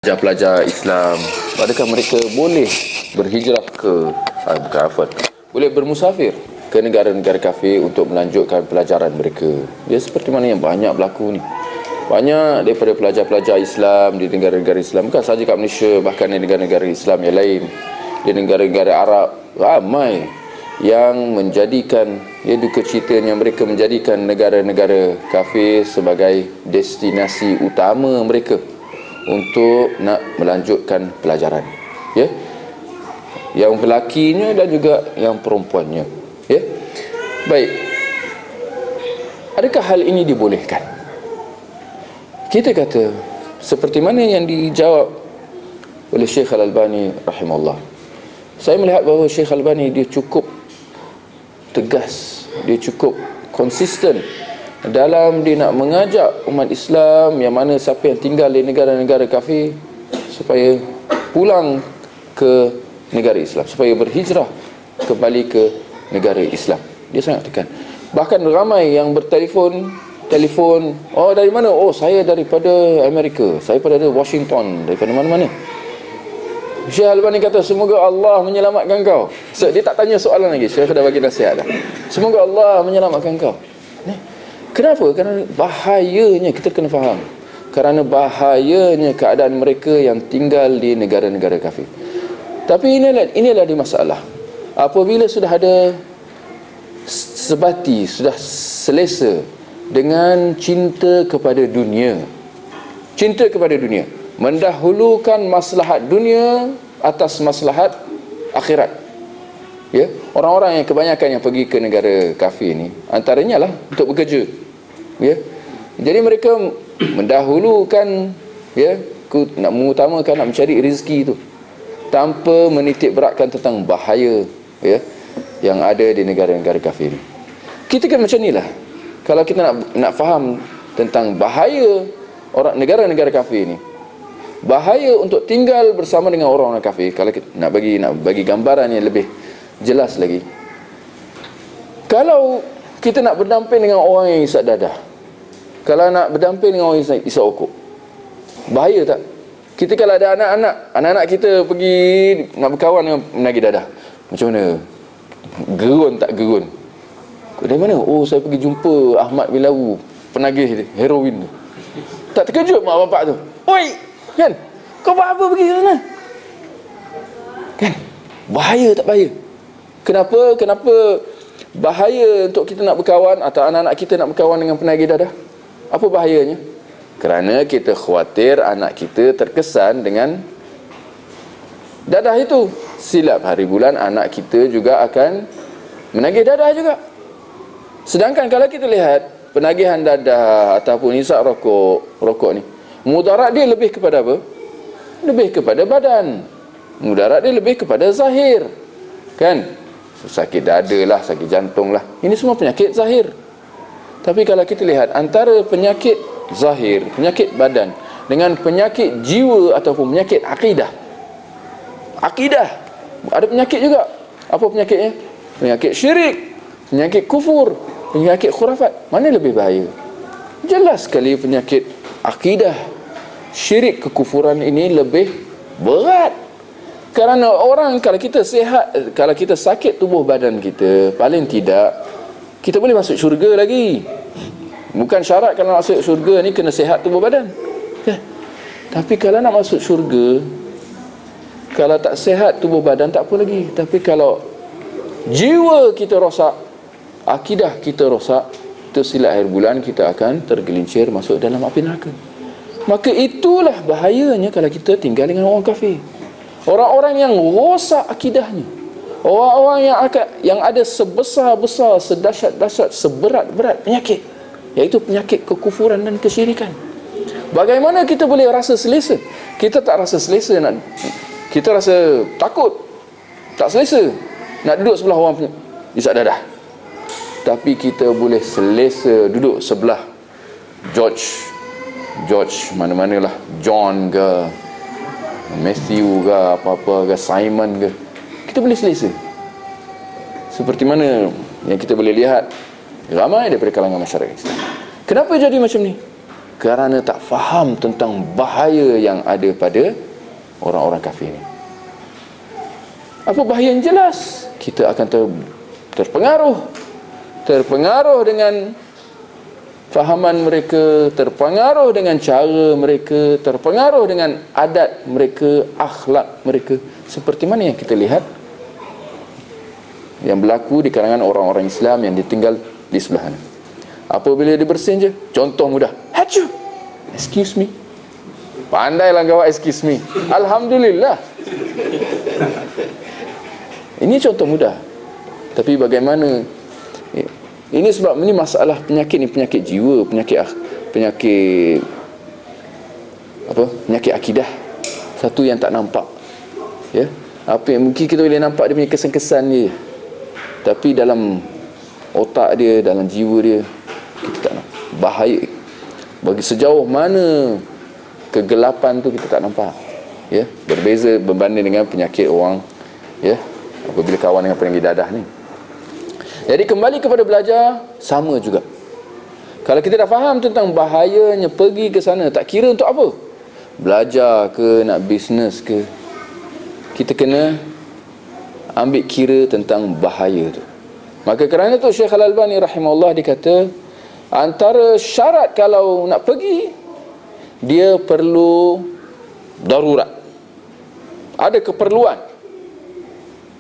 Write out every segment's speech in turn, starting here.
Pelajar-pelajar Islam, adakah mereka boleh berhijrah boleh bermusafir ke negara-negara kafir untuk melanjutkan pelajaran mereka? Ya, seperti mana yang banyak berlaku ni. Banyak daripada pelajar-pelajar Islam di negara-negara Islam, bukan sahaja kat Malaysia, bahkan di negara-negara Islam yang lain, di negara-negara Arab, ramai yang menjadikan, ya, duka citanya, mereka menjadikan negara-negara kafir sebagai destinasi utama mereka untuk nak melanjutkan pelajaran, ya, yang lelakinya dan juga yang perempuannya, ya. Baik, adakah hal ini dibolehkan? Kita kata seperti mana yang dijawab oleh Syekh Al-Albani rahimahullah. Saya melihat bahawa Syekh Al-Albani dia cukup tegas, dia cukup konsisten dalam dia nak mengajak umat Islam yang mana siapa yang tinggal di negara-negara kafir supaya pulang ke negara Islam, supaya berhijrah kembali ke negara Islam. Dia sangat tekan. Bahkan ramai yang bertelefon, oh dari mana? Oh, saya daripada Amerika, saya daripada Washington, daripada mana-mana. Syekh Al-Albani kata, semoga Allah menyelamatkan kau. Dia tak tanya soalan lagi, Syekh dah bagi nasihat dah. Semoga Allah menyelamatkan kau. Kenapa? Kerana bahayanya, kita kena faham, kerana bahayanya keadaan mereka yang tinggal di negara-negara kafir. Tapi inilah di masalah. Apabila sudah ada sebati, sudah selesa dengan cinta kepada dunia, mendahulukan maslahat dunia atas maslahat akhirat, ya, orang-orang yang kebanyakan yang pergi ke negara kafir ni antaranya lah untuk bekerja, ya. Jadi mereka mendahulukan, ya, nak mengutamakan nak mencari rezeki itu tanpa menitik beratkan tentang bahaya, ya, yang ada di negara-negara kafir ni. Kita kan macam ni lah. Kalau kita nak faham tentang bahaya orang negara-negara kafir ni, bahaya untuk tinggal bersama dengan orang-orang kafir, kalau kita nak bagi gambaran yang lebih jelas lagi, kalau kita nak berdamping dengan orang yang isap dadah, kalau nak berdamping dengan orang yang isap okok, bahaya tak? Kita kalau ada anak-anak kita pergi nak berkawan dengan menagih dadah, macam mana? Gerun tak gerun? Dari mana? Oh, saya pergi jumpa Ahmad bin Lawu, penagih heroin tu. Tak terkejut mak bapak tu? Oi, kan? Kau buat apa pergi ke sana? Kan? Bahaya tak bahaya? Kenapa bahaya untuk kita nak berkawan atau anak-anak kita nak berkawan dengan penagih dadah? Apa bahayanya? Kerana kita khawatir anak kita terkesan dengan dadah itu. Silap hari bulan anak kita juga akan menagih dadah juga. Sedangkan kalau kita lihat penagihan dadah ataupun hisap rokok ni, mudarat dia lebih kepada apa? Lebih kepada badan. Mudarat dia lebih kepada zahir, kan? Sakit dada lah, sakit jantung lah, ini semua penyakit zahir. Tapi kalau kita lihat antara penyakit zahir, penyakit badan, dengan penyakit jiwa ataupun penyakit akidah ada penyakit juga. Apa penyakitnya? Penyakit syirik, penyakit kufur, penyakit khurafat. Mana lebih bahaya? Jelas sekali penyakit akidah, syirik, kekufuran ini lebih berat. Kerana orang, kalau kita sihat, kalau kita sakit tubuh badan kita, paling tidak kita boleh masuk syurga lagi. Bukan syarat kalau nak masuk syurga ni kena sihat tubuh badan, ya. Tapi kalau nak masuk syurga, kalau tak sihat tubuh badan tak apa lagi. Tapi kalau jiwa kita rosak, akidah kita rosak, tersilap akhir bulan kita akan tergelincir masuk dalam api neraka. Maka itulah bahayanya kalau kita tinggal dengan orang kafir. Orang-orang yang rosak akidahnya, orang-orang yang ada sebesar-besar, sedahsyat-dahsyat, seberat-berat penyakit, iaitu penyakit kekufuran dan kesyirikan. Bagaimana kita boleh rasa selesa? Kita tak rasa selesa, kita rasa takut, tak selesa nak duduk sebelah orang isap dadah. Tapi kita boleh selesa duduk sebelah George mana-manalah, John ke Matthew ke apa-apa ke Simon ke, kita boleh selesa. Seperti mana yang kita boleh lihat ramai daripada kalangan masyarakat Islam. Kenapa jadi macam ni? kerana tak faham tentang bahaya yang ada pada orang-orang kafir ni. Apa bahaya yang jelas? Kita akan terpengaruh dengan fahaman mereka, terpengaruh dengan cara mereka, terpengaruh dengan adat mereka, akhlak mereka, seperti mana yang kita lihat yang berlaku di kalangan orang-orang Islam yang ditinggal di sebelah sana. Apabila dia bersin je, contoh mudah, hacu, excuse me, pandailah kau excuse me, alhamdulillah. Ini contoh mudah. Tapi bagaimana, ini sebab ini masalah penyakit ni, penyakit jiwa, penyakit akidah, satu yang tak nampak, ya. Apa yang mungkin kita boleh nampak dia punya kesan-kesan dia, tapi dalam otak dia, dalam jiwa dia, kita tak nampak. Bahaya. Bagi sejauh mana kegelapan tu kita tak nampak, ya. Berbeza berbanding dengan penyakit orang, ya, apabila kawan dengan penyakit dadah ni. Jadi kembali kepada belajar, sama juga. Kalau kita dah faham tentang bahayanya pergi ke sana, tak kira untuk apa, belajar ke, nak bisnes ke, kita kena ambil kira tentang bahaya tu. Maka kerana tu Syekh Al-Albani rahimahullah dia kata, antara syarat kalau nak pergi, dia perlu darurat, ada keperluan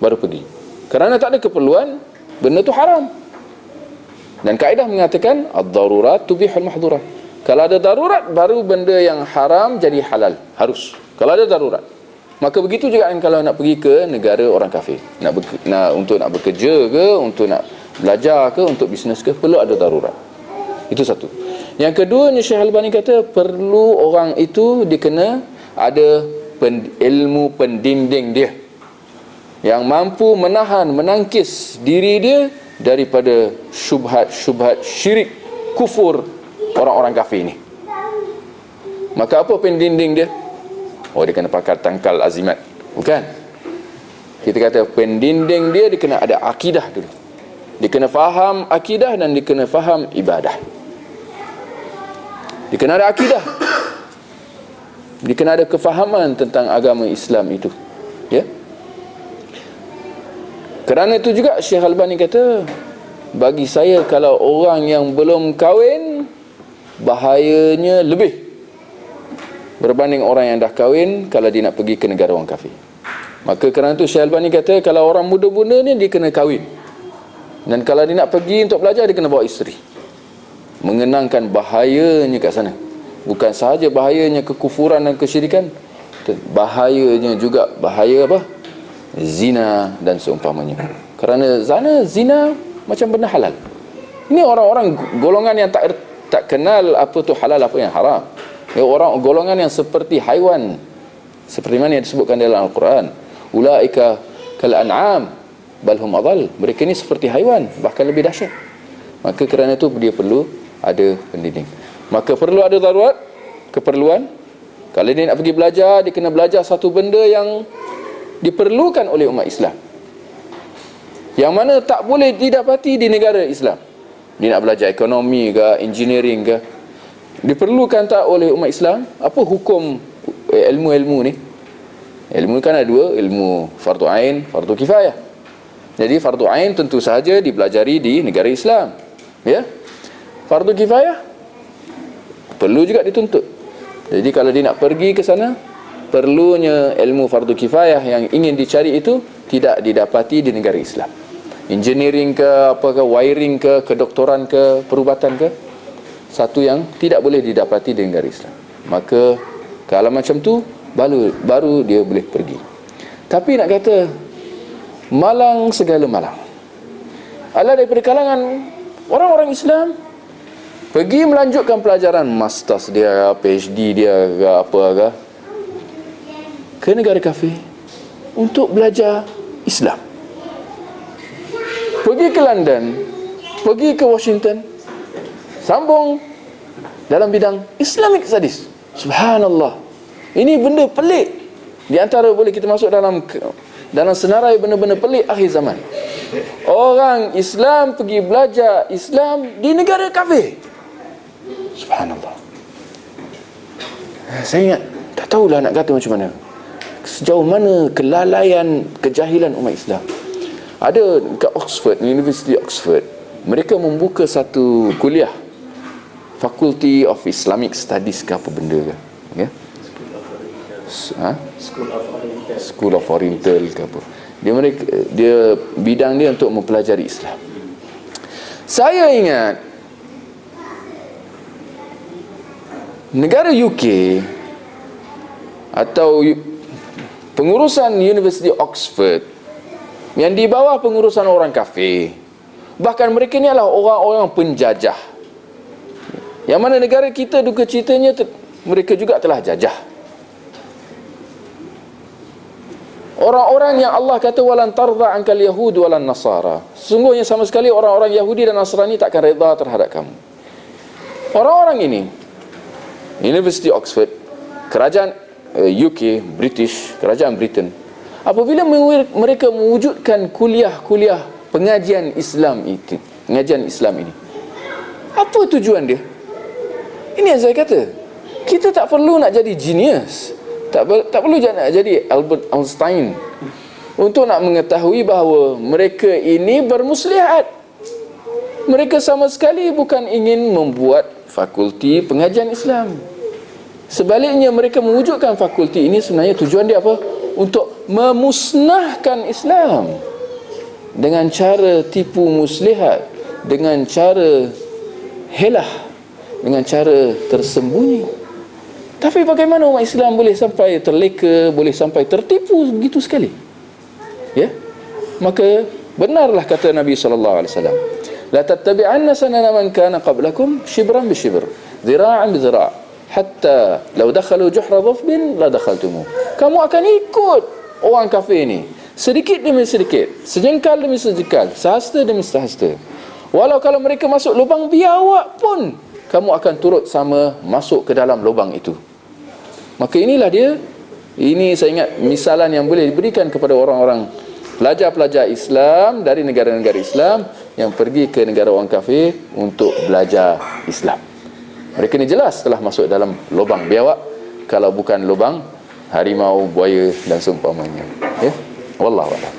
baru pergi. Kerana tak ada keperluan, benda tu haram. Dan kaedah mengatakan ad-darurat tubihul mahdhurat. Kalau ada darurat, baru benda yang haram jadi halal, harus. Kalau ada darurat. Maka begitu juga kalau nak pergi ke negara orang kafir, untuk nak bekerja ke, untuk nak belajar ke, untuk bisnes ke, perlu ada darurat. Itu satu. Yang keduanya, Syekh Al-Albani kata, perlu orang itu dikena ada ilmu pendinding dia, yang mampu menahan, menangkis diri dia daripada syubhat syirik, kufur orang-orang kafir ni. Maka apa pendinding dia? Oh, dia kena pakai tangkal azimat. Bukan. Kita kata pendinding dia kena ada akidah dulu. Dia kena faham akidah dan dia kena faham ibadah. Dia kena ada akidah. Dia kena ada kefahaman tentang agama Islam itu. Ya. Kerana itu juga Syekh Al-Albani kata, bagi saya kalau orang yang belum kahwin, bahayanya lebih berbanding orang yang dah kahwin kalau dia nak pergi ke negara orang kafir. Maka kerana itu Syekh Al-Albani kata, kalau orang muda-muda ni dia kena kahwin, dan kalau dia nak pergi untuk belajar, dia kena bawa isteri. Mengenangkan bahayanya kat sana. Bukan sahaja bahayanya kekufuran dan kesyirikan, bahayanya juga bahaya apa? Zina dan seumpamanya. Kerana zina macam benda halal. Ini orang-orang golongan yang tak kenal apa tu halal, apa yang haram. Orang golongan yang seperti haiwan, seperti mana yang disebutkan dalam Al-Quran, ulaika kal an'am bal hum adall. Mereka ni seperti haiwan, bahkan lebih dahsyat. Maka kerana itu dia perlu ada pendinding. Maka perlu ada darurat, keperluan. Kalau dia nak pergi belajar, dia kena belajar satu benda yang diperlukan oleh umat Islam, yang mana tak boleh didapati di negara Islam. Dia nak belajar ekonomi ke, engineering ke, diperlukan tak oleh umat Islam? Apa hukum ilmu-ilmu ni? Ilmu kan ada dua, ilmu fardu ain, fardu kifayah. Jadi fardu ain tentu sahaja dipelajari di negara Islam, ya. Fardu kifayah perlu juga dituntut. Jadi kalau dia nak pergi ke sana, perlunya ilmu fardu kifayah yang ingin dicari itu tidak didapati di negara Islam. Engineering ke, apakah wiring ke, kedoktoran ke, perubatan ke, satu yang tidak boleh didapati di negara Islam. Maka kalau macam tu baru dia boleh pergi. Tapi nak kata malang segala malang, ala daripada kalangan orang-orang Islam pergi melanjutkan pelajaran masters dia, PhD dia ke apa ke, ke negara kafir untuk belajar Islam. Pergi ke London, pergi ke Washington, sambung dalam bidang Islamic Studies. Subhanallah. Ini benda pelik. Di antara boleh kita masuk dalam senarai benda-benda pelik akhir zaman. Orang Islam pergi belajar Islam di negara kafir. Subhanallah. Saya ingat, tak tahulah nak kata macam mana, sejauh mana kelalaian, kejahilan umat Islam. Ada dekat Oxford, University Oxford, mereka membuka satu kuliah, Faculty of Islamic Studies ke apa benda ke, ya? School of Oriental ke apa. Dia bidang dia untuk mempelajari Islam. Saya ingat negara UK atau pengurusan University Oxford yang di bawah pengurusan orang kafir, bahkan mereka ni adalah orang-orang penjajah, yang mana negara kita duka citanya mereka juga telah jajah. Orang-orang yang Allah kata walan tardha ankal yahud walan nasara, sungguhnya sama sekali orang-orang Yahudi dan Nasrani takkan redha terhadap kamu. Orang-orang ini, University Oxford, kerajaan UK, kerajaan Britain, apabila mereka mewujudkan kuliah-kuliah pengajian Islam ini, apa tujuan dia? Ini yang saya kata, kita tak perlu nak jadi genius, tak perlu nak jadi Albert Einstein untuk nak mengetahui bahawa mereka ini bermuslihat. Mereka sama sekali bukan ingin membuat fakulti pengajian Islam. Sebaliknya, mereka mewujudkan fakulti ini sebenarnya tujuan dia apa? Untuk memusnahkan Islam dengan cara tipu muslihat, dengan cara helah, dengan cara tersembunyi. Tapi bagaimana umat Islam boleh sampai terleka, boleh sampai tertipu begitu sekali? Ya? Maka benarlah kata Nabi sallallahu alaihi wasallam, la tattabi'anna sanana man kana qablakum shibran bi shibr, dhira'an bi dhira', hatta law dakhalu juhra dhafbin la dakhaltumu. Kamu akan ikut orang kafir ni sedikit demi sedikit, sejengkal demi sejengkal, sehasta demi sehasta. Walau kalau mereka masuk lubang biawak pun, kamu akan turut sama masuk ke dalam lubang itu. Maka inilah dia. Ini saya ingat misalan yang boleh diberikan kepada orang-orang pelajar-pelajar Islam dari negara-negara Islam yang pergi ke negara orang kafir untuk belajar Islam. Mereka ni jelas telah masuk dalam lubang biawak, kalau bukan lubang harimau, buaya dan seumpamanya. Ya, wallahu a'lam.